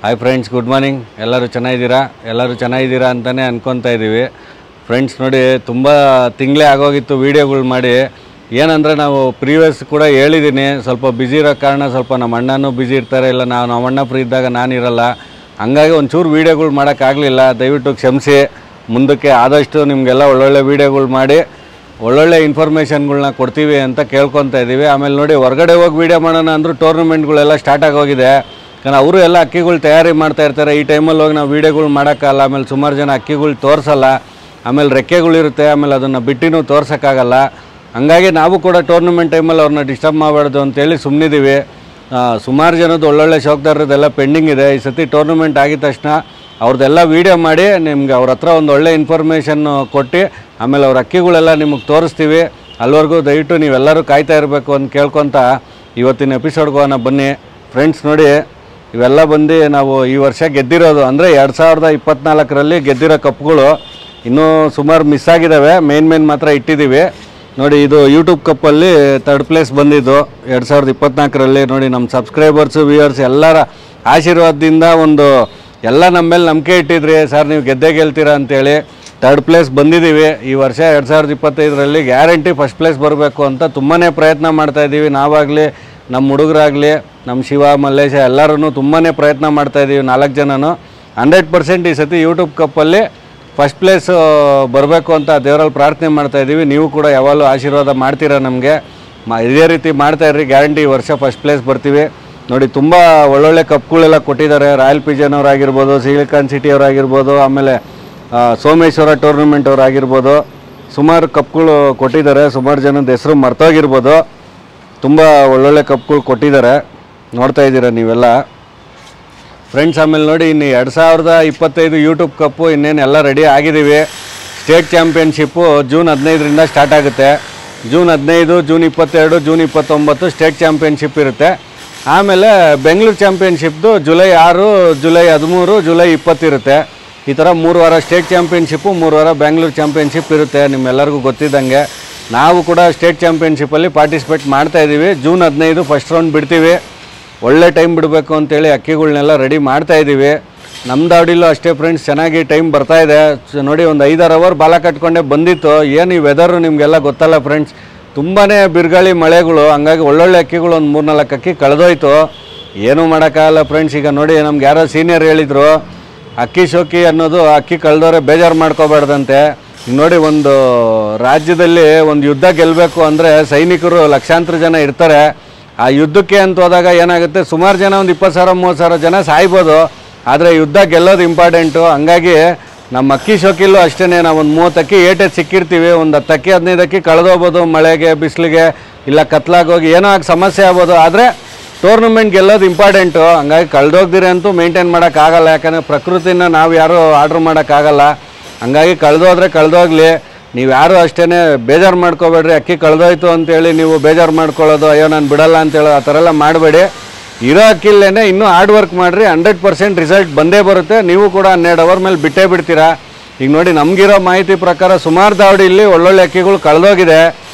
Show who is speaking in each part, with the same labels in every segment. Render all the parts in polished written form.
Speaker 1: Hi friends, good morning. ಎಲ್ಲರೂ ಚೆನ್ನಾಗಿದ್ದೀರಾ ಅಂತಲೇ ಅನ್ಕೊತಾ ಇದ್ದೀವಿ. ಫ್ರೆಂಡ್ಸ್ ನೋಡಿ, ತುಂಬ ತಿಂಗಳೇ ಆಗೋಗಿತ್ತು ವೀಡಿಯೋಗಳು ಮಾಡಿ. ಏನಂದರೆ ನಾವು ಪ್ರೀವಿಯಸ್ ಕೂಡ ಹೇಳಿದ್ದೀನಿ, ಸ್ವಲ್ಪ ಬ್ಯುಸಿ ಇರೋ ಕಾರಣ ಸ್ವಲ್ಪ ನಮ್ಮ ಅಣ್ಣನೂ ಬ್ಯುಸಿ ಇರ್ತಾರೆ, ಇಲ್ಲ ನಮ್ಮ ಅಣ್ಣ ಫ್ರೀ ಇದ್ದಾಗ ನಾನಿರಲ್ಲ. ಹಂಗಾಗಿ ಒಂಚೂರು ವೀಡಿಯೋಗಳು ಮಾಡೋಕ್ಕಾಗಲಿಲ್ಲ. ದಯವಿಟ್ಟು ಕ್ಷಮಿಸಿ. ಮುಂದಕ್ಕೆ ಆದಷ್ಟು ನಿಮಗೆಲ್ಲ ಒಳ್ಳೊಳ್ಳೆ ವೀಡಿಯೋಗಳು ಮಾಡಿ ಒಳ್ಳೊಳ್ಳೆ ಇನ್ಫಾರ್ಮೇಷನ್ಗಳ್ನ ಕೊಡ್ತೀವಿ ಅಂತ ಕೇಳ್ಕೊತಾ ಇದ್ದೀವಿ. ಆಮೇಲೆ ನೋಡಿ, ಹೊರಗಡೆ ಹೋಗಿ ವೀಡಿಯೋ ಮಾಡೋಣ ಅಂದರೂ ಟೂರ್ನಮೆಂಟ್ಗಳೆಲ್ಲ ಸ್ಟಾರ್ಟ್ ಆಗೋಗಿದೆ. കാരണം ಅವರು ಎಲ್ಲ ಅಕ್ಕಿಗಳು ತಯಾರಿ ಮಾಡ್ತಾ ಇರ್ತಾರೆ. ಈ ಟೈಮಲ್ಲಿ ಹೋಗಿ ನಾವು ವೀಡಿಯೋಗಳು ಮಾಡೋಕ್ಕಲ್ಲ. ಆಮೇಲೆ ಸುಮಾರು ಜನ ಅಕ್ಕಿಗಳು ತೋರಿಸಲ್ಲ, ಆಮೇಲೆ ರೆಕ್ಕೆಗಳಿರುತ್ತೆ, ಆಮೇಲೆ ಅದನ್ನು ಬಿಟ್ಟಿನೂ ತೋರ್ಸೋಕ್ಕಾಗಲ್ಲ. ಹಂಗಾಗಿ ನಾವು ಕೂಡ ಟೂರ್ನಮೆಂಟ್ ಟೈಮಲ್ಲಿ ಅವ್ರನ್ನ ಡಿಸ್ಟರ್ಬ್ ಮಾಡಬಾರ್ದು ಅಂತೇಳಿ ಸುಮ್ಮನಿದ್ದೀವಿ. ಸುಮಾರು ಜನದ್ದು ಒಳ್ಳೊಳ್ಳೆ ಶೋಕ್ದಾರದೆಲ್ಲ ಪೆಂಡಿಂಗ್ ಇದೆ. ಈ ಸತಿ ಟೂರ್ನಮೆಂಟ್ ಆಗಿದ ತಕ್ಷಣ ಅವ್ರದ್ದೆಲ್ಲ ವೀಡಿಯೋ ಮಾಡಿ ನಿಮ್ಗೆ ಅವ್ರ ಹತ್ರ ಒಂದು ಒಳ್ಳೆ ಇನ್ಫಾರ್ಮೇಷನ್ ಕೊಟ್ಟು ಆಮೇಲೆ ಅವ್ರ ಅಕ್ಕಿಗಳೆಲ್ಲ ನಿಮಗೆ ತೋರಿಸ್ತೀವಿ. ಅಲ್ಲಿವರೆಗೂ ದಯವಿಟ್ಟು ನೀವೆಲ್ಲರೂ ಕಾಯ್ತಾ ಇರಬೇಕು ಅಂತ ಕೇಳ್ಕೊತ ಇವತ್ತಿನ ಎಪಿಸೋಡ್ಗೆ ಹೋಗೋಣ ಬನ್ನಿ. ಫ್ರೆಂಡ್ಸ್ ನೋಡಿ, ಇವೆಲ್ಲ ಬಂದು ನಾವು ಈ ವರ್ಷ ಗೆದ್ದಿರೋದು, ಅಂದರೆ 2024ರಲ್ಲಿ ಗೆದ್ದಿರೋ ಕಪ್ಗಳು ಇನ್ನೂ ಸುಮಾರು ಮಿಸ್ ಆಗಿದ್ದಾವೆ. ಮೇನ್ ಮಾತ್ರ ಇಟ್ಟಿದ್ದೀವಿ. ನೋಡಿ, ಇದು ಯೂಟ್ಯೂಬ್ ಕಪ್ಪಲ್ಲಿ 3rd ಪ್ಲೇಸ್ ಬಂದಿದ್ದು 2024ರಲ್ಲಿ. ನೋಡಿ, ನಮ್ಮ ಸಬ್ಸ್ಕ್ರೈಬರ್ಸು ವ್ಯೂವರ್ಸ್ ಎಲ್ಲರ ಆಶೀರ್ವಾದದಿಂದ ಎಲ್ಲ ನಮ್ಮ ಮೇಲೆ ನಂಬಿಕೆ ಇಟ್ಟಿದ್ರಿ. ಸರ್ ನೀವು ಗೆದ್ದೇ ಗೆಲ್ತೀರಾ ಅಂತೇಳಿ 3rd ಪ್ಲೇಸ್ ಬಂದಿದ್ದೀವಿ. ಈ ವರ್ಷ 2025ರಲ್ಲಿ ಗ್ಯಾರಂಟಿ ಫಸ್ಟ್ ಪ್ಲೇಸ್ ಬರಬೇಕು ಅಂತ ತುಂಬಾ ಪ್ರಯತ್ನ ಮಾಡ್ತಾಯಿದ್ದೀವಿ. ನಾವಾಗಲಿ, ನಮ್ಮ ಹುಡುಗರಾಗಲಿ, ನಮ್ಮ ಶಿವ, ಮಲ್ಲೇಶ ಎಲ್ಲರೂ ತುಂಬಾ ಪ್ರಯತ್ನ ಮಾಡ್ತಾಯಿದ್ದೀವಿ. 4 ಜನನು 100% ಈ ಸತಿ ಯೂಟ್ಯೂಬ್ ಕಪ್ಪಲ್ಲಿ ಫಸ್ಟ್ ಪ್ಲೇಸ್ ಬರಬೇಕು ಅಂತ ದೇವರಲ್ಲಿ ಪ್ರಾರ್ಥನೆ ಮಾಡ್ತಾಯಿದ್ದೀವಿ. ನೀವು ಕೂಡ ಯಾವಾಗಲೂ ಆಶೀರ್ವಾದ ಮಾಡ್ತೀರಾ ನಮಗೆ. ಇದೇ ರೀತಿ ಮಾಡ್ತಾಯಿರ್ರಿ, ಗ್ಯಾರಂಟಿ ಈ ವರ್ಷ ಫಸ್ಟ್ ಪ್ಲೇಸ್ ಬರ್ತೀವಿ. ನೋಡಿ, ತುಂಬ ಒಳ್ಳೊಳ್ಳೆ ಕಪ್ಗಳೆಲ್ಲ ಕೊಟ್ಟಿದ್ದಾರೆ. ರಾಯಲ್ ಪಿಜನ್ ಅವರಾಗಿರ್ಬೋದು, ಸಿಲಿಕಾನ್ ಸಿಟಿ ಅವರಾಗಿರ್ಬೋದು, ಆಮೇಲೆ ಸೋಮೇಶ್ವರ ಟೂರ್ನಮೆಂಟ್ ಅವರಾಗಿರ್ಬೋದು, ಸುಮಾರು ಕಪ್ಗಳು ಕೊಟ್ಟಿದ್ದಾರೆ. ಸುಮಾರು ಜನದ ಹೆಸರು ಮರ್ತೋಗಿರ್ಬೋದು. ತುಂಬ ಒಳ್ಳೊಳ್ಳೆ ಕಪ್ಗಳು ಕೊಟ್ಟಿದ್ದಾರೆ, ನೋಡ್ತಾ ಇದ್ದೀರಾ ನೀವೆಲ್ಲ ಫ್ರೆಂಡ್ಸ್. ಆಮೇಲೆ ನೋಡಿ, ಇನ್ನು 2025 ಯೂಟ್ಯೂಬ್ ಕಪ್ಪು ಇನ್ನೇನೆಲ್ಲ ರೆಡಿ ಆಗಿದ್ದೀವಿ. ಸ್ಟೇಟ್ ಚಾಂಪಿಯನ್ಶಿಪ್ಪು ಜೂನ್ 15ರಿಂದ ಸ್ಟಾರ್ಟ್ ಆಗುತ್ತೆ. June 15, June 22, June 29 state championship ಇರುತ್ತೆ. ಆಮೇಲೆ ಬೆಂಗಳೂರು ಚಾಂಪಿಯನ್ಶಿಪ್ದು ಜುಲೈ 6, ಜುಲೈ 13, ಜುಲೈ 20 ಇರುತ್ತೆ. ಈ ಥರ 3 ವಾರ ಸ್ಟೇಟ್ ಚಾಂಪಿಯನ್ಶಿಪ್ಪು, 3 ವಾರ ಬೆಂಗಳೂರು ಚಾಂಪಿಯನ್ಶಿಪ್ ಇರುತ್ತೆ. ನಿಮ್ಮೆಲ್ಲರಿಗೂ ಗೊತ್ತಿದ್ದಂಗೆ ನಾವು ಕೂಡ ಸ್ಟೇಟ್ ಚಾಂಪಿಯನ್ಶಿಪ್ಪಲ್ಲಿ ಪಾರ್ಟಿಸಿಪೇಟ್ ಮಾಡ್ತಾಯಿದ್ದೀವಿ. ಜೂನ್ 15 ಫಸ್ಟ್ ರೌಂಡ್ ಬಿಡ್ತೀವಿ. ಒಳ್ಳೆ ಟೈಮ್ ಬಿಡಬೇಕು ಅಂತೇಳಿ ಅಕ್ಕಿಗಳ್ನೆಲ್ಲ ರೆಡಿ ಮಾಡ್ತಾಯಿದ್ದೀವಿ. ನಮ್ಮ ದಾವಡಿಲೂ ಅಷ್ಟೇ ಫ್ರೆಂಡ್ಸ್, ಚೆನ್ನಾಗಿ ಟೈಮ್ ಬರ್ತಾಯಿದೆ. ನೋಡಿ, ಒಂದು 5-6 ಅವರ್ ಬಾಲ ಕಟ್ಕೊಂಡೆ ಬಂದಿತ್ತು. ಏನು ಈ ವೆದರು ನಿಮಗೆಲ್ಲ ಗೊತ್ತಲ್ಲ ಫ್ರೆಂಡ್ಸ್, ತುಂಬಾ ಬಿರುಗಾಳಿ ಮಳೆಗಳು. ಹಂಗಾಗಿ ಒಳ್ಳೊಳ್ಳೆ ಅಕ್ಕಿಗಳು ಒಂದು 3-4 ಅಕ್ಕಿ ಕಳೆದೋಯ್ತು. ಏನೂ ಮಾಡೋಕ್ಕಾಗಲ್ಲ ಫ್ರೆಂಡ್ಸ್. ಈಗ ನೋಡಿ, ನಮ್ಗೆ ಯಾರೋ ಸೀನಿಯರ್ ಹೇಳಿದರು, ಅಕ್ಕಿ ಶೋಕಿ ಅನ್ನೋದು ಅಕ್ಕಿ ಕಳೆದವ್ರೆ ಬೇಜಾರು ಮಾಡ್ಕೋಬಾರ್ದಂತೆ. ಈಗ ನೋಡಿ, ಒಂದು ರಾಜ್ಯದಲ್ಲಿ ಒಂದು ಯುದ್ಧ ಗೆಲ್ಲಬೇಕು ಅಂದರೆ ಸೈನಿಕರು ಲಕ್ಷಾಂತರ ಜನ ಇರ್ತಾರೆ. ಆ ಯುದ್ಧಕ್ಕೆ ಅಂತ ಹೋದಾಗ ಏನಾಗುತ್ತೆ, ಸುಮಾರು ಜನ ಒಂದು 20,000-30,000 ಜನ ಸಾಯ್ಬೋದು, ಆದರೆ ಯುದ್ಧ ಗೆಲ್ಲೋದು ಇಂಪಾರ್ಟೆಂಟು. ಹಂಗಾಗಿ ನಮ್ಮ ಅಕ್ಕಿ ಶೋಕಿಲ್ಲೂ ಅಷ್ಟೇ, ನಾವು ಒಂದು 30 ಅಕ್ಕಿ ಏಟೆದು ಸಿಕ್ಕಿರ್ತೀವಿ. ಒಂದು 10 ಅಕ್ಕಿ 15 ಅಕ್ಕಿ ಕಳೆದೋಗ್ಬೋದು, ಮಳೆಗೆ, ಬಿಸಿಲಿಗೆ, ಇಲ್ಲ ಕತ್ಲಾಗೋಗಿ ಏನೋ ಆಗಿ ಸಮಸ್ಯೆ ಆಗ್ಬೋದು. ಆದರೆ ಟೂರ್ನಮೆಂಟ್ ಗೆಲ್ಲೋದು ಇಂಪಾರ್ಟೆಂಟು. ಹಂಗಾಗಿ ಕಳೆದೋಗ್ದಿರಿ ಅಂತೂ ಮೇಂಟೈನ್ ಮಾಡೋಕ್ಕಾಗಲ್ಲ, ಯಾಕಂದರೆ ಪ್ರಕೃತಿನ ನಾವು ಯಾರೂ ಆರ್ಡ್ರ್ ಮಾಡೋಕ್ಕಾಗಲ್ಲ. ಹಂಗಾಗಿ ಕಳೆದೋಗ್ಲಿ. ನೀವು ಯಾರು ಅಷ್ಟೇ ಬೇಜಾರು ಮಾಡ್ಕೋಬೇಡ್ರಿ. ಅಕ್ಕಿ ಕಳೆದೋಯ್ತು ಅಂತೇಳಿ ನೀವು ಬೇಜಾರು ಮಾಡ್ಕೊಳ್ಳೋದು, ಅಯ್ಯೋ ನಾನು ಬಿಡಲ್ಲ ಅಂತೇಳೋದು, ಆ ಥರ ಎಲ್ಲ ಮಾಡಬೇಡಿ. ಇರೋ ಅಕ್ಕಿಲ್ಲೇನೆ ಇನ್ನೂ ಹಾರ್ಡ್ ವರ್ಕ್ ಮಾಡಿರಿ, 100% ರಿಸಲ್ಟ್ ಬಂದೇ ಬರುತ್ತೆ. ನೀವು ಕೂಡ 12 ಅವರ್ ಮೇಲೆ ಬಿಟ್ಟೇ ಬಿಡ್ತೀರಾ. ಈಗ ನೋಡಿ, ನಮಗಿರೋ ಮಾಹಿತಿ ಪ್ರಕಾರ ಸುಮಾರು ದಾವಡಿಯಲ್ಲಿ ಒಳ್ಳೊಳ್ಳೆ ಅಕ್ಕಿಗಳು ಕಳೆದೋಗಿದೆ.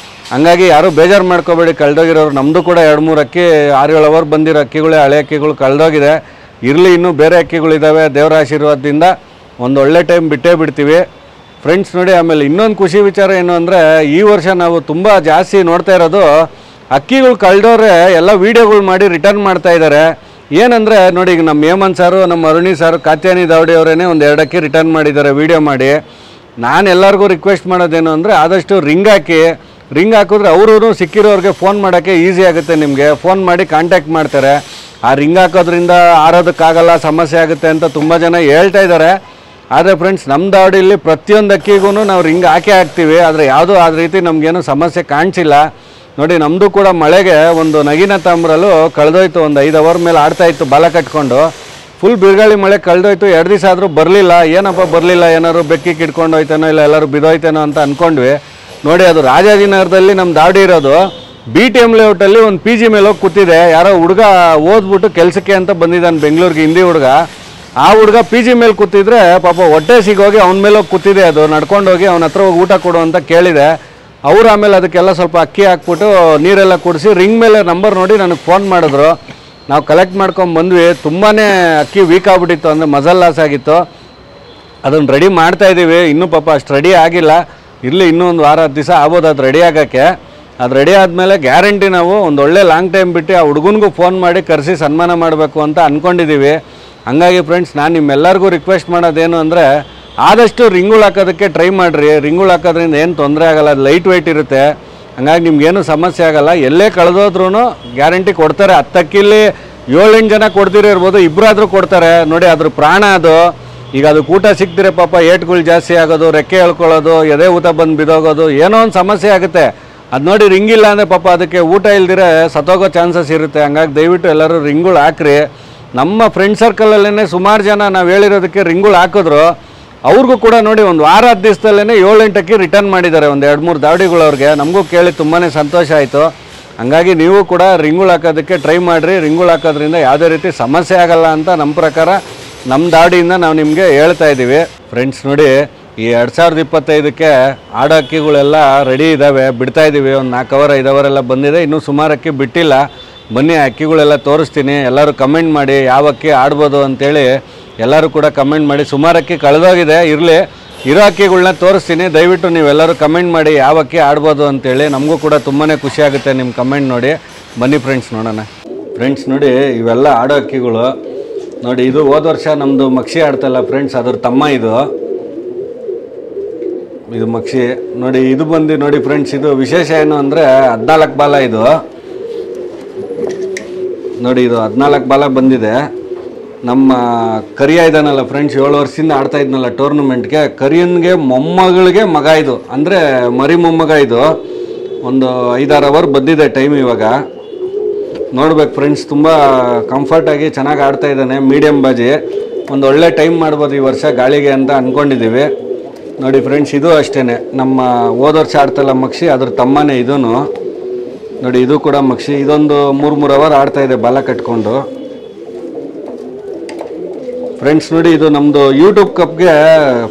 Speaker 1: ಹಂಗಾಗಿ ಯಾರೂ ಬೇಜಾರು ಮಾಡ್ಕೋಬೇಡಿ ಕಳೆದೋಗಿರೋರು. ನಮ್ಮದು ಕೂಡ 2-3 ಅಕ್ಕಿ 6-7 ಅವರ್ ಬಂದಿರೋ ಅಕ್ಕಿಗಳೇ, ಹಳೆ ಅಕ್ಕಿಗಳು ಕಳೆದೋಗಿದೆ. ಇರಲಿ, ಇನ್ನೂ ಬೇರೆ ಅಕ್ಕಿಗಳಿದ್ದಾವೆ. ದೇವರ ಆಶೀರ್ವಾದದಿಂದ ಒಂದು ಒಳ್ಳೆ ಟೈಮ್ ಬಿಟ್ಟೇ ಬಿಡ್ತೀವಿ ಫ್ರೆಂಡ್ಸ್. ನೋಡಿ, ಆಮೇಲೆ ಇನ್ನೊಂದು ಖುಷಿ ವಿಚಾರ ಏನು ಅಂದರೆ, ಈ ವರ್ಷ ನಾವು ತುಂಬ ಜಾಸ್ತಿ ನೋಡ್ತಾ ಇರೋದು, ಅಕ್ಕಿಗಳು ಕಳೆದವ್ರೆ ಎಲ್ಲ ವೀಡಿಯೋಗಳು ಮಾಡಿ ರಿಟರ್ನ್ ಮಾಡ್ತಾ ಇದ್ದಾರೆ. ಏನಂದರೆ ನೋಡಿ, ಈಗ ನಮ್ಮ ಹೇಮಂತ್ ಸಾರು, ನಮ್ಮ ಅರುಣಿ ಸಾರು, ಕಾತ್ಯಾನಿ ದಾವಡಿ ಅವರೇನೆ ಒಂದು 2 ಅಕ್ಕಿ ರಿಟರ್ನ್ ಮಾಡಿದ್ದಾರೆ ವೀಡಿಯೋ ಮಾಡಿ. ನಾನು ಎಲ್ಲರಿಗೂ ರಿಕ್ವೆಸ್ಟ್ ಮಾಡೋದೇನು ಅಂದರೆ, ಆದಷ್ಟು ರಿಂಗ್ ಹಾಕಿದ್ರೆ ಅವರು ಸಿಕ್ಕಿರೋರಿಗೆ ಫೋನ್ ಮಾಡೋಕ್ಕೆ ಈಸಿ ಆಗುತ್ತೆ. ನಿಮಗೆ ಫೋನ್ ಮಾಡಿ ಕಾಂಟ್ಯಾಕ್ಟ್ ಮಾಡ್ತಾರೆ. ಆ ರಿಂಗ್ ಹಾಕೋದ್ರಿಂದ ಆರೋದಕ್ಕಾಗಲ್ಲ, ಸಮಸ್ಯೆ ಆಗುತ್ತೆ ಅಂತ ತುಂಬ ಜನ ಹೇಳ್ತಾ ಇದ್ದಾರೆ. ಆದರೆ ಫ್ರೆಂಡ್ಸ್, ನಮ್ಮ ದಾವಡಿಯಲ್ಲಿ ಪ್ರತಿಯೊಂದು ಅಕ್ಕಿಗೂ ನಾವು ರಿಂಗ್ ಹಾಕ್ತೀವಿ. ಆದರೆ ಯಾವುದೂ ಆ ರೀತಿ ನಮಗೇನು ಸಮಸ್ಯೆ ಕಾಣಿಸಿಲ್ಲ. ನೋಡಿ, ನಮ್ಮದು ಕೂಡ ಮಳೆಗೆ ಒಂದು ನಗಿನ ತಾಮ್ರಲು ಕಳೆದೋಯ್ತು. ಒಂದು 5 ಅವರ್ ಮೇಲೆ ಆಡ್ತಾಯಿತ್ತು ಬಾಲ ಕಟ್ಕೊಂಡು. ಫುಲ್ ಬಿರುಗಾಳಿ ಮಳೆ ಕಳೆದೋಯ್ತು. 2 ದಿವಸ ಆದರೂ ಬರಲಿಲ್ಲ. ಏನಪ್ಪ ಬರಲಿಲ್ಲ, ಏನಾದ್ರು ಬೆಕ್ಕಿ ಕಿಡ್ಕೊಂಡು ಹೋಯ್ತೇನೋ, ಇಲ್ಲ ಎಲ್ಲರೂ ಬಿದ್ದೋಯ್ತೇನೋ ಅಂತ ಅಂದ್ಕೊಂಡ್ವಿ. ನೋಡಿ, ಅದು ರಾಜಾಜಿನಗರದಲ್ಲಿ ನಮ್ಮ ದಾವಡಿ ಇರೋದು. BTM ಲೇಔಟಲ್ಲಿ ಒಂದು PG ಮೇಲೆ ಹೋಗಿ ಕೂತಿದೆ. ಯಾರೋ ಹುಡುಗ ಓದ್ಬಿಟ್ಟು ಕೆಲಸಕ್ಕೆ ಅಂತ ಬಂದಿದ್ದಾನೆ ಬೆಂಗಳೂರಿಗೆ, ಹಿಂದಿ ಹುಡುಗ. ಆ ಹುಡುಗ PG ಮೇಲೆ ಕೂತಿದ್ರೆ ಪಾಪ ಹೊಟ್ಟೆ ಸಿಗೋಗಿ ಅವನ ಮೇಲೆ ಹೋಗಿ ಕೂತಿದೆ. ಅದು ನಡ್ಕೊಂಡೋಗಿ ಅವನ ಹತ್ರ ಹೋಗಿ ಊಟ ಕೊಡು ಅಂತ ಕೇಳಿದೆ. ಅವರು ಆಮೇಲೆ ಅದಕ್ಕೆಲ್ಲ ಸ್ವಲ್ಪ ಅಕ್ಕಿ ಹಾಕ್ಬಿಟ್ಟು ನೀರೆಲ್ಲ ಕುಡಿಸಿ ರಿಂಗ್ ಮೇಲೆ ನಂಬರ್ ನೋಡಿ ನನಗೆ ಫೋನ್ ಮಾಡಿದ್ರು. ನಾವು ಕಲೆಕ್ಟ್ ಮಾಡ್ಕೊಂಡು ಬಂದ್ವಿ. ತುಂಬಾ ಅಕ್ಕಿ ವೀಕ್ ಆಗಿಬಿಟ್ಟಿತ್ತು, ಅಂದರೆ ಮಜಲ್ ಲಾಸ್ ಆಗಿತ್ತು. ಅದನ್ನು ರೆಡಿ ಮಾಡ್ತಾಯಿದ್ದೀವಿ. ಇನ್ನೂ ಪಾಪ ಅಷ್ಟು ರೆಡಿ ಆಗಿಲ್ಲ, ಇರಲಿ ಇನ್ನೂ ಒಂದು ವಾರ 10 ದಿವಸ ಆಗ್ಬೋದು ಅದು ರೆಡಿ ಆಗೋಕ್ಕೆ. ಅದು ರೆಡಿ ಆದಮೇಲೆ ಗ್ಯಾರಂಟಿ ನಾವು ಒಂದು ಒಳ್ಳೆ ಲಾಂಗ್ ಟೈಮ್ ಬಿಟ್ಟು ಆ ಹುಡುಗನಿಗೂ ಫೋನ್ ಮಾಡಿ ಕರೆಸಿ ಸನ್ಮಾನ ಮಾಡಬೇಕು ಅಂತ ಅಂದ್ಕೊಂಡಿದ್ದೀವಿ. ಹಂಗಾಗಿ ಫ್ರೆಂಡ್ಸ್, ನಾನು ನಿಮ್ಮೆಲ್ಲರಿಗೂ ರಿಕ್ವೆಸ್ಟ್ ಮಾಡೋದೇನು ಅಂದರೆ, ಆದಷ್ಟು ರಿಂಗುಳು ಹಾಕೋದಕ್ಕೆ ಟ್ರೈ ಮಾಡಿರಿ. ರಿಂಗುಳು ಹಾಕೋದ್ರಿಂದ ಏನು ತೊಂದರೆ ಆಗೋಲ್ಲ, ಅದು ಲೈಟ್ ವೆಯ್ಟ್ ಇರುತ್ತೆ. ಹಂಗಾಗಿ ನಿಮ್ಗೇನು ಸಮಸ್ಯೆ ಆಗೋಲ್ಲ. ಎಲ್ಲೇ ಕಳೆದೋದ್ರೂ ಗ್ಯಾರಂಟಿ ಕೊಡ್ತಾರೆ. 10 ಅಕ್ಕಿಲಿ 7-8 ಜನ ಕೊಡ್ತಿರಿರ್ಬೋದು, ಇಬ್ಬರಾದರೂ ಕೊಡ್ತಾರೆ ನೋಡಿ. ಅದ್ರ ಪ್ರಾಣ ಅದು. ಈಗ ಅದು ಊಟ ಸಿಗ್ತಿರೆ ಪಾಪ ಏಟ್ಗಳು ಜಾಸ್ತಿ ಆಗೋದು, ರೆಕ್ಕೆ ಎಳ್ಕೊಳ್ಳೋದು, ಎದೆ ಊತ ಬಂದು ಬಿದೋಗೋದು, ಏನೋ ಒಂದು ಸಮಸ್ಯೆ ಆಗುತ್ತೆ. ಅದು ನೋಡಿ ರಿಂಗಿಲ್ಲ ಅಂದರೆ ಪಾಪ ಅದಕ್ಕೆ ಊಟ ಇಲ್ದಿರೆ ಸತ್ತೋಗೋ ಚಾನ್ಸಸ್ ಇರುತ್ತೆ. ಹಂಗಾಗಿ ದಯವಿಟ್ಟು ಎಲ್ಲರೂ ರಿಂಗುಳು ಹಾಕ್ರಿ. ನಮ್ಮ ಫ್ರೆಂಡ್ ಸರ್ಕಲಲ್ಲೇ ಸುಮಾರು ಜನ ನಾವು ಹೇಳಿರೋದಕ್ಕೆ ರಿಂಗುಳು ಹಾಕಿದ್ರು. ಅವ್ರಿಗೂ ಕೂಡ ನೋಡಿ ಒಂದು ವಾರ 10 ದಿವಸದಲ್ಲೇ 7-8 ಅಕ್ಕಿ ರಿಟರ್ನ್ ಮಾಡಿದ್ದಾರೆ, ಒಂದು 2-3 ದಾವಡಿಗಳವ್ರಿಗೆ. ನಮಗೂ ಕೇಳಿ ತುಂಬಾ ಸಂತೋಷ ಆಯಿತು. ಹಂಗಾಗಿ ನೀವು ಕೂಡ ರಿಂಗುಳು ಹಾಕೋದಕ್ಕೆ ಟ್ರೈ ಮಾಡಿರಿ. ರಿಂಗುಳು ಹಾಕೋದ್ರಿಂದ ಯಾವುದೇ ರೀತಿ ಸಮಸ್ಯೆ ಆಗೋಲ್ಲ ಅಂತ ನಮ್ಮ ಪ್ರಕಾರ, ನಮ್ಮ ದಾವಡಿಯಿಂದ ನಾವು ನಿಮಗೆ ಹೇಳ್ತಾ ಇದ್ದೀವಿ. ಫ್ರೆಂಡ್ಸ್ ನೋಡಿ, ಈ 2025ಕ್ಕೆ ಆಡೋ ಅಕ್ಕಿಗಳೆಲ್ಲ ರೆಡಿ ಇದ್ದಾವೆ, ಬಿಡ್ತಾಯಿದ್ದೀವಿ. ಒಂದು 4 ಅವರ್ 5 ಅವರೆಲ್ಲ ಬಂದಿದೆ, ಇನ್ನೂ ಸುಮಾರು ಅಕ್ಕಿ ಬಿಟ್ಟಿಲ್ಲ. ಬನ್ನಿ ಅಕ್ಕಿಗಳೆಲ್ಲ ತೋರಿಸ್ತೀನಿ. ಎಲ್ಲರೂ ಕಮೆಂಟ್ ಮಾಡಿ ಯಾವ ಅಕ್ಕಿ ಆಡ್ಬೋದು ಅಂತೇಳಿ ಎಲ್ಲರೂ ಕೂಡ ಕಮೆಂಟ್ ಮಾಡಿ. ಸುಮಾರು ಅಕ್ಕಿ ಕಳೆದೋಗಿದೆ, ಇರಲಿ ಇರೋ ಅಕ್ಕಿಗಳ್ನ ತೋರಿಸ್ತೀನಿ. ದಯವಿಟ್ಟು ನೀವೆಲ್ಲರೂ ಕಮೆಂಟ್ ಮಾಡಿ ಯಾವ ಅಕ್ಕಿ ಆಡ್ಬೋದು ಅಂತೇಳಿ. ನಮಗೂ ಕೂಡ ತುಂಬಾ ಖುಷಿ ಆಗುತ್ತೆ ನಿಮ್ಮ ಕಮೆಂಟ್ ನೋಡಿ. ಬನ್ನಿ ಫ್ರೆಂಡ್ಸ್ ನೋಡೋಣ. ಫ್ರೆಂಡ್ಸ್ ನೋಡಿ, ಇವೆಲ್ಲ ಆಡೋ ಅಕ್ಕಿಗಳು ನೋಡಿ. ಇದು ಹೋದ ವರ್ಷ ನಮ್ಮದು ಮಕ್ಷಿ ಆಡ್ತಲ್ಲ ಫ್ರೆಂಡ್ಸ್, ಅದ್ರ ತಮ್ಮ ಇದು ಮಕ್ಷಿ ನೋಡಿ. ಇದು ಬಂದು ನೋಡಿ ಫ್ರೆಂಡ್ಸ್, ಇದು ವಿಶೇಷ ಏನು ಅಂದರೆ 14 ಬಾಲ ಇದು ನೋಡಿ. ಇದು 14 ಬಾಲ ಬಂದಿದೆ. ನಮ್ಮ ಕರಿಯ ಇದ್ದಾನಲ್ಲ ಫ್ರೆಂಡ್ಸ್, 7 ವರ್ಷದಿಂದ ಆಡ್ತಾ ಇದ್ನಲ್ಲ ಟೂರ್ನಮೆಂಟ್ಗೆ, ಕರಿಯನ್ಗೆ ಮೊಮ್ಮಗಳಿಗೆ ಮಗ ಇದು, ಅಂದರೆ ಮರಿ ಮೊಮ್ಮಗ ಇದು. ಒಂದು 5-6 ಅವರ್ ಬಂದಿದೆ ಟೈಮ್ ಇವಾಗ. ನೋಡ್ಬೇಕು ಫ್ರೆಂಡ್ಸ್, ತುಂಬ ಕಂಫರ್ಟಾಗಿ ಚೆನ್ನಾಗಿ ಆಡ್ತಾ ಇದ್ದಾನೆ. ಮೀಡಿಯಮ್ ಬಾಜಿ, ಒಂದು ಒಳ್ಳೆ ಟೈಮ್ ಮಾಡ್ಬೋದು ಈ ವರ್ಷ ಗಾಳಿಗೆ ಅಂತ ಅಂದ್ಕೊಂಡಿದ್ದೀವಿ. ನೋಡಿ ಫ್ರೆಂಡ್ಸ್, ಇದು ಅಷ್ಟೇ ನಮ್ಮ ಹೋದ ವರ್ಷ ಆಡ್ತಲ್ಲ ಮಕ್ಷಿ, ಅದ್ರ ತಮ್ಮನೇ ಇದೂ ನೋಡಿ. ಇದು ಕೂಡ ಮಕ್ಷಿ. ಇದೊಂದು 3 ಅವರ್ ಆಡ್ತಾ ಇದೆ ಬಾಲ ಕಟ್ಕೊಂಡು. ಫ್ರೆಂಡ್ಸ್ ನೋಡಿ, ಇದು ನಮ್ಮದು ಯೂಟ್ಯೂಬ್ ಕಪ್ಗೆ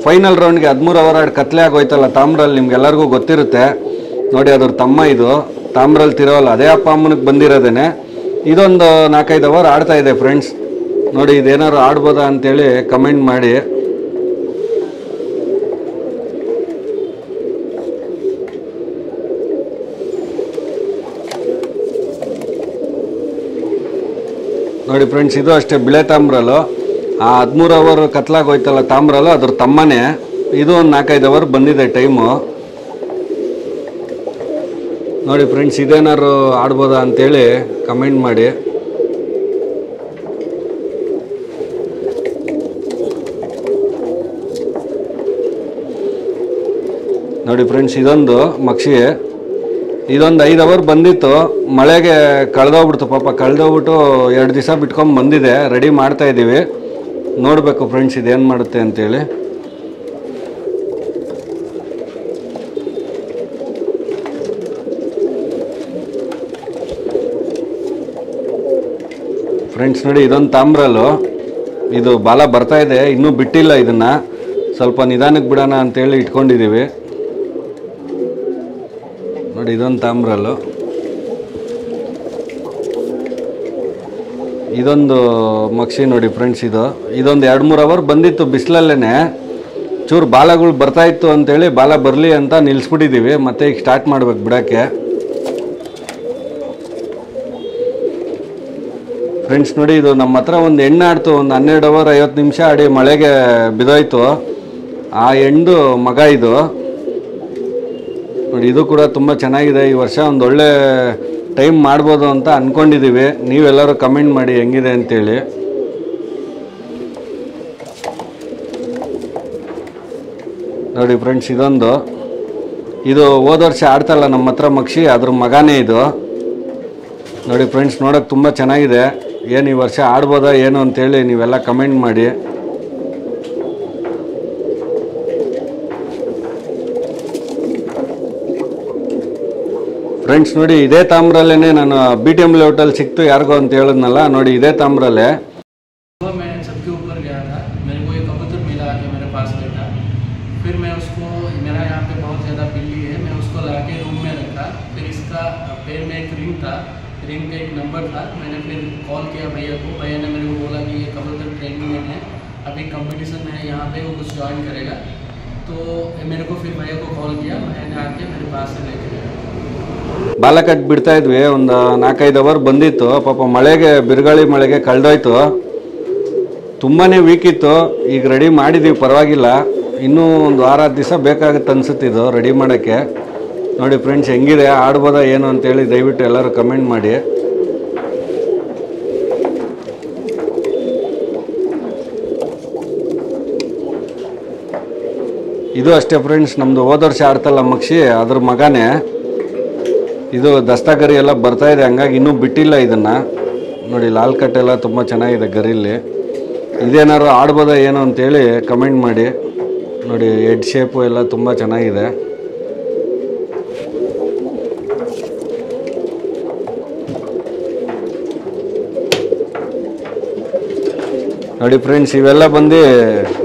Speaker 1: ಫೈನಲ್ ರೌಂಡ್ಗೆ 13 ಅವರ್ ಆಡಿ ಕತ್ಲೆ ಆಗೋಯ್ತಲ್ಲ ತಾಮ್ರಲ್ಲಿ, ನಿಮ್ಗೆಲ್ಲರಿಗೂ ಗೊತ್ತಿರುತ್ತೆ ನೋಡಿ. ಅದ್ರ ತಮ್ಮ ಇದು, ತಾಮ್ರಲ್ಲಿ ತಿರೋಲ್ಲ, ಅದೇ ಅಪ್ಪ ಅಮ್ಮನಿಗೆ ಬಂದಿರೋದೇನೆ. ಇದೊಂದು 4-5 ಅವರ್ ಆಡ್ತಾ ಇದೆ ಫ್ರೆಂಡ್ಸ್ ನೋಡಿ. ಇದೇನಾದ್ರು ಆಡ್ಬೋದಾ ಅಂತೇಳಿ ಕಮೆಂಟ್ ಮಾಡಿ. ನೋಡಿ ಫ್ರೆಂಡ್ಸ್, ಇದು ಅಷ್ಟೇ ಬಿಳೆ ತಾಮ್ರಲ್ಲು. ಆ 13 ಅವರ್ ಕತ್ಲಾಗೋಯ್ತಲ್ಲ ತಾಮ್ರಲ್ಲು, ಅದ್ರ ತಮ್ಮನೇ. ಇದು ಒಂದು 4-5 ಅವರ್ ಬಂದಿದೆ ಟೈಮು ನೋಡಿ. ಫ್ರೆಂಡ್ಸ್, ಇದೇನಾದ್ರು ಆಡ್ಬೋದಾ ಅಂತೇಳಿ ಕಮೆಂಟ್ ಮಾಡಿ. ನೋಡಿ ಫ್ರೆಂಡ್ಸ್, ಇದೊಂದು ಮಕ್ಷಿ. ಇದೊಂದು 5 ಅವರ್ ಬಂದಿತ್ತು, ಮಳೆಗೆ ಕಳೆದೋಗ್ಬಿಡ್ತು ಪಾಪ. ಕಳೆದೋಗ್ಬಿಟ್ಟು 2 ದಿವಸ ಬಿಟ್ಕೊಂಡು ಬಂದಿದೆ. ರೆಡಿ ಮಾಡ್ತಾಯಿದ್ದೀವಿ, ನೋಡಬೇಕು ಫ್ರೆಂಡ್ಸ್ ಇದೇನು ಮಾಡುತ್ತೆ ಅಂತೇಳಿ. ಫ್ರೆಂಡ್ಸ್ ನೋಡಿ, ಇದೊಂದು ತಾಮ್ರಲ್ಲು. ಇದು ಬಾಲ ಬರ್ತಾಯಿದೆ, ಇನ್ನೂ ಬಿಟ್ಟಿಲ್ಲ. ಇದನ್ನು ಸ್ವಲ್ಪ ನಿಧಾನಕ್ಕೆ ಬಿಡೋಣ ಅಂತೇಳಿ ಇಟ್ಕೊಂಡಿದ್ದೀವಿ ನೋಡಿ. ಇದೊಂದು ತಾಮ್ರಲ್ಲು. ಇದೊಂದು ಮಕ್ಷಿ ನೋಡಿ ಫ್ರೆಂಡ್ಸ್. ಇದೊಂದು 2-3 ಅವರ್ ಬಂದಿತ್ತು ಬಿಸಿಲಲ್ಲೇ. ಚೂರು ಬಾಲಗಳು ಬರ್ತಾಯಿತ್ತು ಅಂತೇಳಿ ಬಾಲ ಬರಲಿ ಅಂತ ನಿಲ್ಲಿಸ್ಬಿಟ್ಟಿದ್ದೀವಿ. ಮತ್ತೆ ಈಗ ಸ್ಟಾರ್ಟ್ ಮಾಡ್ಬೇಕು ಬಿಡೋಕ್ಕೆ. ಫ್ರೆಂಡ್ಸ್ ನೋಡಿ, ಇದು ನಮ್ಮ ಹತ್ರ ಒಂದು ಹೆಣ್ಣು ಆಡ್ತು, ಒಂದು 12 ಅವರ್ 50 ನಿಮಿಷ ಆಡಿ ಮಳೆಗೆ ಬಿದ್ದೋಯ್ತು. ಆ ಹೆಣ್ಣು ಮಗ ಇದು ನೋಡಿ. ಇದು ಕೂಡ ತುಂಬ ಚೆನ್ನಾಗಿದೆ. ಈ ವರ್ಷ ಒಂದು ಒಳ್ಳೆ ಟೈಮ್ ಮಾಡ್ಬೋದು ಅಂತ ಅಂದ್ಕೊಂಡಿದ್ದೀವಿ. ನೀವೆಲ್ಲರೂ ಕಮೆಂಟ್ ಮಾಡಿ ಹೆಂಗಿದೆ ಅಂತೇಳಿ. ನೋಡಿ ಫ್ರೆಂಡ್ಸ್, ಇದು ಹೋದ ವರ್ಷ ಆಡ್ತಲ್ಲ ನಮ್ಮ ಹತ್ರ ಮಕ್ಷಿ, ಅದ್ರ ಮಗನೇ ಇದು ನೋಡಿ. ಫ್ರೆಂಡ್ಸ್, ನೋಡೋಕೆ ತುಂಬ ಚೆನ್ನಾಗಿದೆ. ಏನು ಈ ವರ್ಷ ಆಡ್ಬೋದಾ ಏನು ಅಂತೇಳಿ ನೀವೆಲ್ಲ ಕಮೆಂಟ್ ಮಾಡಿ. ಫ್ರೆಂಡ್ಸ್ ನೋಡಿ, ಇದೇ ತಾಮ್ರಲ್ಲೇ ನಾನು BTM ಲೇಔಟಲ್ಲಿ ಸಿಕ್ತು ಯಾರಿಗೋ ಅಂತ ಹೇಳಿದ್ನಲ್ಲ ನೋಡಿ. ಇದೇ ತಾಮ್ರಲ್ಲೇ
Speaker 2: सबके ऊपर गया था, मेरे को एक कबूतर मिला के मेरे पास बैठा। फिर मैं उसको, मेरा यहाँ पे बहुत ज़्यादा बिल्ली है, मैं उसको लाके रूम में रखा। फिर इसका पैर में एक रिंग था, ट्रेन का एक नंबर था, मैंने फिर कॉल किया भैया को। भैया ने मेरे को बोला कि ये कबूतर ट्रेनिंग में है, अभी कंपटीशन है यहाँ पे, वो कुछ ज्वाइन करेगा। तो मेरे को फिर भैया को कॉल किया, भैया ने आके मेरे पास से लेके गया।
Speaker 1: ಬಾಲ ಕಟ್ ಬಿಡ್ತಾ ಇದ್ವಿ, ಒಂದು 4-5 ಅವರ್ ಬಂದಿತ್ತು. ಪಾಪ ಮಳೆಗೆ, ಬಿರುಗಾಳಿ ಮಳೆಗೆ ಕಳೆದೋಯ್ತು. ತುಂಬಾ ವೀಕ್ ಇತ್ತು. ಈಗ ರೆಡಿ ಮಾಡಿದ್ದೀವಿ, ಪರವಾಗಿಲ್ಲ. ಇನ್ನೂ ಒಂದು 6-10 ದಿವಸ ಬೇಕಾಗುತ್ತೆ ಅನಿಸುತ್ತಿದ್ದು ರೆಡಿ ಮಾಡೋಕ್ಕೆ. ನೋಡಿ ಫ್ರೆಂಡ್ಸ್ ಹೆಂಗಿದೆ, ಆಡ್ಬೋದಾ ಏನು ಅಂತೇಳಿ ದಯವಿಟ್ಟು ಎಲ್ಲರೂ ಕಮೆಂಟ್ ಮಾಡಿ. ಇದು ಅಷ್ಟೇ ಫ್ರೆಂಡ್ಸ್, ನಮ್ಮದು ಹೋದ ವರ್ಷ ಆಡ್ತಲ್ಲ ಮಕ್ಷಿ, ಅದ್ರ ಮಗನೇ ಇದು. ದಸ್ತಾಗರಿ ಎಲ್ಲ ಬರ್ತಾಯಿದೆ, ಹಂಗಾಗಿ ಇನ್ನೂ ಬಿಟ್ಟಿಲ್ಲ ಇದನ್ನು. ನೋಡಿ ಲಾಲ್ ಕಟ್ ಎಲ್ಲ ತುಂಬ ಚೆನ್ನಾಗಿದೆ ಗರಿಲಿ. ಇದೇನಾದ್ರು ಆಡ್ಬೋದಾ ಏನು ಅಂತೇಳಿ ಕಮೆಂಟ್ ಮಾಡಿ. ನೋಡಿ ಹೆಡ್ ಶೇಪು ಎಲ್ಲ ತುಂಬ ಚೆನ್ನಾಗಿದೆ. ನೋಡಿ ಫ್ರೆಂಡ್ಸ್, ಇವೆಲ್ಲ ಬಂದು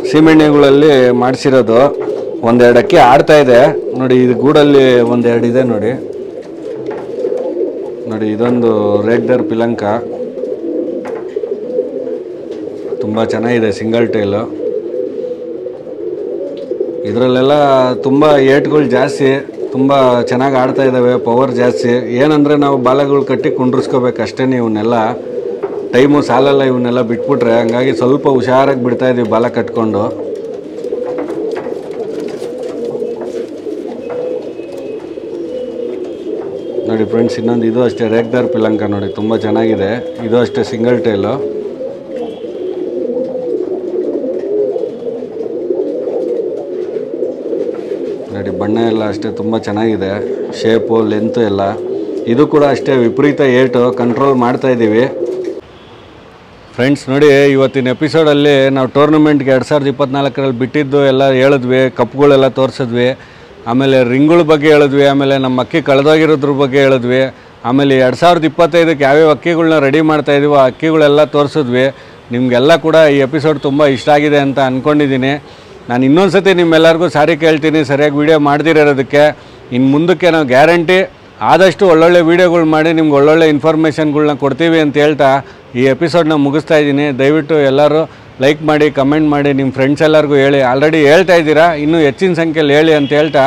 Speaker 1: ಸೀಮೆಣ್ಣೆಗಳಲ್ಲಿ ಮಾಡಿಸಿರೋದು. ಒಂದೆರಡು ಅಕ್ಕಿ ಆಡ್ತಾ ಇದೆ ನೋಡಿ. ಇದು ಗೂಡಲ್ಲಿ ಒಂದೆರಡು ಇದೆ ನೋಡಿ. ನೋಡಿ ಇದೊಂದು ರೆಡ್ ಡರ್ ಪಿಲಂಕ, ತುಂಬ ಚೆನ್ನಾಗಿದೆ, ಸಿಂಗಲ್ ಟೈಲು. ಇದರಲ್ಲೆಲ್ಲ ತುಂಬ ಏಟ್ಗಳು ಜಾಸ್ತಿ, ತುಂಬ ಚೆನ್ನಾಗಿ ಆಡ್ತಾ ಇದ್ದಾವೆ, ಪವರ್ ಜಾಸ್ತಿ. ಏನಂದರೆ ನಾವು ಬಾಲಗಳು ಕಟ್ಟಿ ಕುಂಡ್ರಿಸ್ಕೋಬೇಕು ಅಷ್ಟೇ. ಇವನ್ನೆಲ್ಲ ಟೈಮು ಸಾಲಲ್ಲ ಇವನ್ನೆಲ್ಲ ಬಿಟ್ಬಿಟ್ರೆ, ಹಂಗಾಗಿ ಸ್ವಲ್ಪ ಹುಷಾರಾಗಿ ಬಿಡ್ತಾಯಿದ್ದೀವಿ ಬಾಲ ಕಟ್ಕೊಂಡು. ನೋಡಿ ಫ್ರೆಂಡ್ಸ್, ಇನ್ನೊಂದು ಇದು ಅಷ್ಟೇ ರೇಗ್ದಾರ್ ಪಿಲಂಕ ನೋಡಿ, ತುಂಬ ಚೆನ್ನಾಗಿದೆ. ಇದು ಅಷ್ಟೇ ಸಿಂಗಲ್ ಟೈಲು. ನೋಡಿ ಬಣ್ಣ ಎಲ್ಲ ಅಷ್ಟೇ ತುಂಬ ಚೆನ್ನಾಗಿದೆ, ಶೇಪು ಲೆಂತು ಎಲ್ಲ. ಇದು ಕೂಡ ಅಷ್ಟೇ ವಿಪರೀತ ಏಟು, ಕಂಟ್ರೋಲ್ ಮಾಡ್ತಾಯಿದ್ದೀವಿ. ಫ್ರೆಂಡ್ಸ್ ನೋಡಿ, ಇವತ್ತಿನ ಎಪಿಸೋಡಲ್ಲಿ ನಾವು ಟೂರ್ನಮೆಂಟ್ಗೆ 2024ರಲ್ಲಿ ಬಿಟ್ಟಿದ್ದು ಎಲ್ಲ ಹೇಳಿದ್ವಿ, ಕಪ್ಗಳೆಲ್ಲ ತೋರಿಸಿದ್ವಿ. ಆಮೇಲೆ ರಿಂಗಳ ಬಗ್ಗೆ ಹೇಳಿದ್ವಿ, ಆಮೇಲೆ ನಮ್ಮ ಅಕ್ಕಿ ಕಳೆದೋಗಿರೋದ್ರ ಬಗ್ಗೆ ಹೇಳಿದ್ವಿ. ಆಮೇಲೆ 2025ಕ್ಕೆ ಯಾವ್ಯಾವ ಅಕ್ಕಿಗಳನ್ನ ರೆಡಿ ಮಾಡ್ತಾಯಿದ್ದೀವೋ ಆ ಅಕ್ಕಿಗಳೆಲ್ಲ ತೋರಿಸಿದ್ವಿ. ನಿಮಗೆಲ್ಲ ಕೂಡ ಈ ಎಪಿಸೋಡ್ ತುಂಬ ಇಷ್ಟ ಆಗಿದೆ ಅಂತ ಅಂದ್ಕೊಂಡಿದ್ದೀನಿ. ನಾನು ಇನ್ನೊಂದು ಸತಿ ನಿಮ್ಮೆಲ್ಲರಿಗೂ ಸಾರಿ ಕೇಳ್ತೀನಿ, ಸರಿಯಾಗಿ ವೀಡಿಯೋ ಮಾಡದಿರೋದಕ್ಕೆ. ಇನ್ನು ಮುಂದಕ್ಕೆ ನಾವು ಗ್ಯಾರಂಟಿ ಆದಷ್ಟು ಒಳ್ಳೊಳ್ಳೆ ವೀಡಿಯೋಗಳು ಮಾಡಿ ನಿಮ್ಗೆ ಒಳ್ಳೊಳ್ಳೆ ಇನ್ಫಾರ್ಮೇಷನ್ಗಳ್ನ ಕೊಡ್ತೀವಿ ಅಂತ ಹೇಳ್ತಾ ಈ ಎಪಿಸೋಡ್ನ ಮುಗಿಸ್ತಾ ಇದ್ದೀನಿ. ದಯವಿಟ್ಟು ಎಲ್ಲರೂ ಲೈಕ್ ಮಾಡಿ, ಕಮೆಂಟ್ ಮಾಡಿ, ನಿಮ್ಮ ಫ್ರೆಂಡ್ಸ್ ಎಲ್ಲರಿಗೂ ಹೇಳಿ. ಆಲ್ರೆಡಿ ಹೇಳ್ತಾ ಇದ್ದೀರಾ, ಇನ್ನೂ ಹೆಚ್ಚಿನ ಸಂಖ್ಯೆಯಲ್ಲಿ ಹೇಳಿ ಅಂತ ಹೇಳ್ತಾ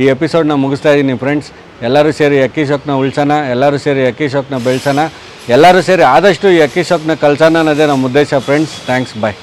Speaker 1: ಈ ಎಪಿಸೋಡ್ನ ಮುಗಿಸ್ತಾ ಇದ್ದೀನಿ ಫ್ರೆಂಡ್ಸ್. ಎಲ್ಲರೂ ಸೇರಿ ಅಕ್ಕಿ ಶಾಕ್ನ ಉಳಿಸೋಣ, ಎಲ್ಲರೂ ಸೇರಿ ಅಕ್ಕಿ ಶಾಕ್ನ ಬೆಳೆಸೋಣ, ಎಲ್ಲರೂ ಸೇರಿ ಆದಷ್ಟು ಈ ಅಕ್ಕಿ ಶಾಕ್ನ ಕಳ್ಸೋಣ ಅನ್ನೋದೇ ನಮ್ಮ ಉದ್ದೇಶ ಫ್ರೆಂಡ್ಸ್. ಥ್ಯಾಂಕ್ಸ್, ಬಾಯ್.